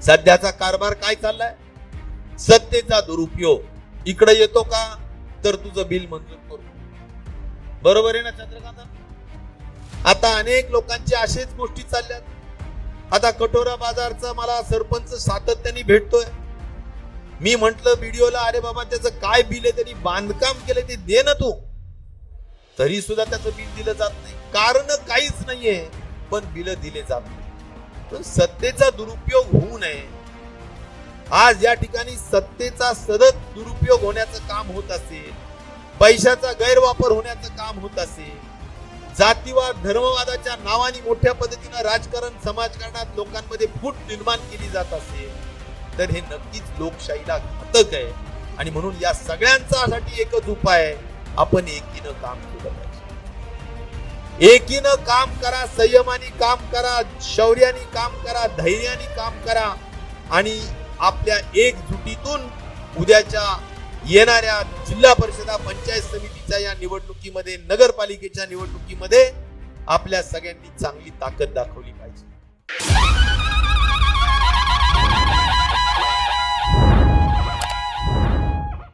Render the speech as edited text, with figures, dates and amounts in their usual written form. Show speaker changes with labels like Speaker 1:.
Speaker 1: सध्याचा कारभार काय चाललाय? सत्तेचा दुरुपयोग। इकडे येतो का तर तुझं बिल मंजूर करू। बरोबर आहे ना चंद्रकांत? आता अनेक लोकांची असेच गोष्टी चालल्यात। आता कटोरा बाजारचा मला सरपंच सातत्याने भेटतोय। मी म्हंटल व्हिडिओला, अरे बाबा त्याचं काय बिल आहे, त्यांनी बांधकाम केलं ते दे ना तू। तरी सुद्धा त्याचं बिल दिलं जात नाही। कारण काहीच नाहीये, पण बिल दिले जात नाही। पण सत्तेचा दुरुपयोग होऊ नये। आज या ठिकाणी सत्तेचा सतत दुरुपयोग होण्याचं काम होत असेल, पैशाचा गैरवापर होण्याचं काम होत असेल, जातीवाद धर्मवादाच्या नावाने मोठ्या पद्धतीनं राजकारण समाजकारणात लोकांमध्ये फूट निर्माण केली जात असेल, तर हे नक्कीच लोकशाहीला घातक आहे। आणि म्हणून या सगळ्यांसाठी एकच उपाय आहे, आपण एकीनं काम केलं पाहिजे। एकीनं काम करा, संयमाने काम करा, शौर्याने काम करा, धैर्याने काम करा आणि आपल्या एकजुटीतून उद्याच्या येणाऱ्या जिल्हा परिषदा पंचायत समितीच्या या निवडणुकीमध्ये, नगरपालिकेच्या निवडणुकीमध्ये आपल्या सगळ्यांनी चांगली ताकद दाखवली।